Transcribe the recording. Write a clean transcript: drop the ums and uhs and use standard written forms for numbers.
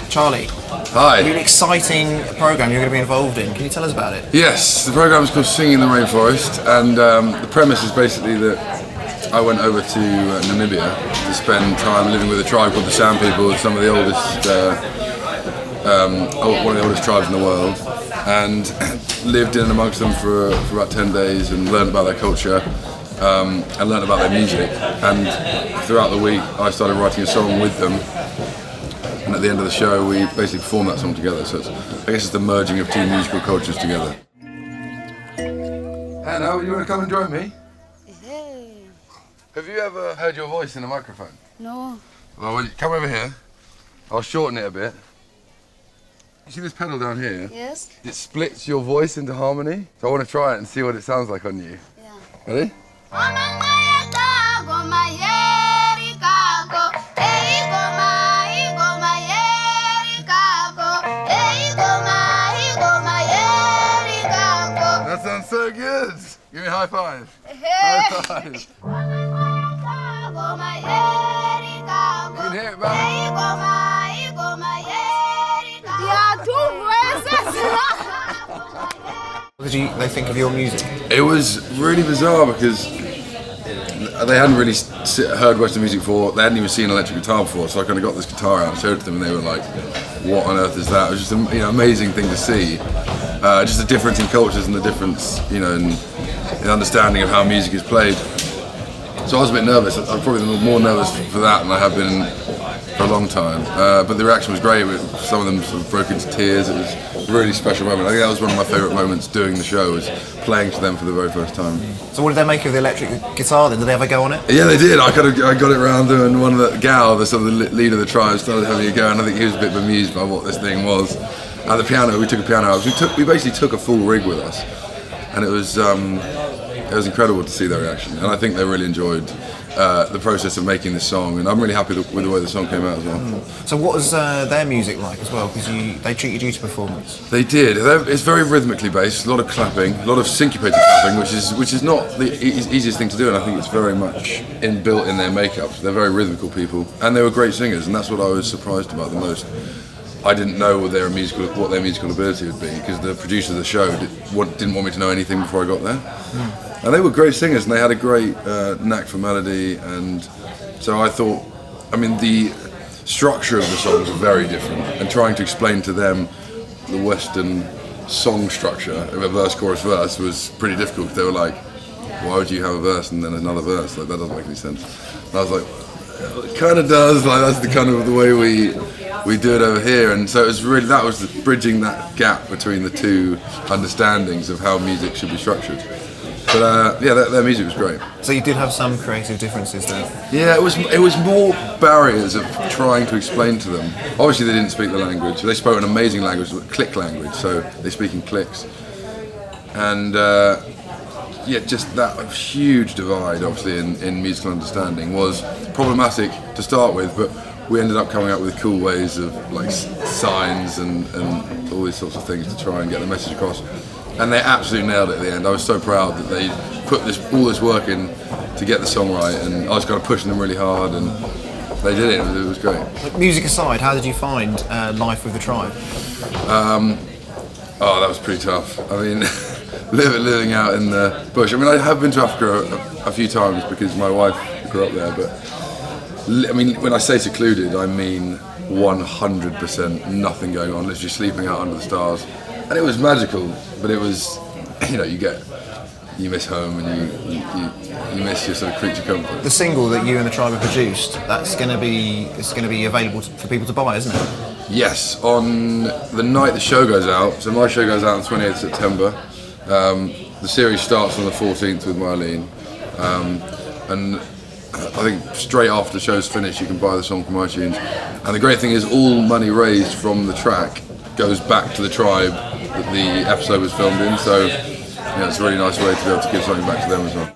Charlie. Hi. An exciting programme you're going to be involved in. Can you tell us about it? Yes, the programme is called Singing in the Rainforest, and the premise is basically that I went over to Namibia to spend time living with a tribe called the Sand People, some of the oldest, one of the oldest tribes in the world, and lived in amongst them for about 10 days and learned about their culture and learned about their music. And throughout the week, I started writing a song with them. And at the end of the show, we basically performed that song together. So I guess it's the merging of two musical cultures together. Hannah, you want to come and join me? Hey. Have you ever heard your voice in a microphone? No. Well, come over here. I'll shorten it a bit. You see this pedal down here? Yes. It splits your voice into harmony. So I want to try it and see what it sounds like on you. Yeah. Ready? That sounds so good. Give me a high five. High five. You can hear it back. What did they think of your music? It was really bizarre because they hadn't really heard Western music before. They hadn't even seen electric guitar before, so I kind of got this guitar out and showed it to them, and they were like, "What on earth is that?" It was just an amazing thing to see. Just the difference in cultures and the difference, in understanding of how music is played. So I was a bit nervous. I'm probably more nervous for that than I have been for a long time. But the reaction was great. Some of them sort of broke into tears. It was a really special moment. I think that was one of my favourite moments doing the show, was playing to them for the very first time. So what did they make of the electric guitar then? Did they ever go on it? Yeah, they did. I got it around them, and one of the gal, the sort of the leader of the tribe, started having a go, and I think he was a bit bemused by what this thing was. At the piano, we took a piano out. We basically took a full rig with us, and it was incredible to see their reaction. And I think they really enjoyed the process of making this song, and I'm really happy with the way the song came out as well. So what was their music like as well? Because they treated you to performance. They did. It's very rhythmically based. A lot of clapping, a lot of syncopated clapping, which is not the easiest thing to do, and I think it's very much inbuilt in their makeup. They're very rhythmical people, and they were great singers, and that's what I was surprised about the most. I didn't know what their musical ability would be, because the producer of the show didn't want me to know anything before I got there. And they were great singers, and they had a great knack for melody, and so I thought, the structure of the songs were very different, and trying to explain to them the Western song structure of a verse, chorus, verse was pretty difficult, because they were like, why would you have a verse and then another verse? Like, that doesn't make any sense. And I was like, it kind of does, like that's the kind of the way we do it over here. And so it was really, that was bridging that gap between the two understandings of how music should be structured. But their music was great. So you did have some creative differences there? Yeah, it was more barriers of trying to explain to them. Obviously they didn't speak the language. They spoke an amazing language, click language, so they speak in clicks. And just that huge divide, obviously, in musical understanding was problematic to start with, but we ended up coming up with cool ways of like signs and all these sorts of things to try and get the message across. And they absolutely nailed it at the end. I was so proud that they put all this work in to get the song right, and I was kind of pushing them really hard, and they did it. It was great. Music aside, how did you find life with the tribe? That was pretty tough. I mean, living out in the bush. I mean, I have been to Africa a few times because my wife grew up there, but when I say secluded, I mean 100% nothing going on, literally sleeping out under the stars. And it was magical, but it was, you miss home and you miss your sort of creature comfort. The single that you and the tribe have produced, it's going to be available for people to buy, isn't it? Yes, on the night the show goes out. So my show goes out on the 28th of September. The series starts on the 14th with Marlene, and I think straight after the show's finished, you can buy the song from iTunes. And the great thing is, all money raised from the track goes back to the tribe that the episode was filmed in. So, it's a really nice way to be able to give something back to them as well.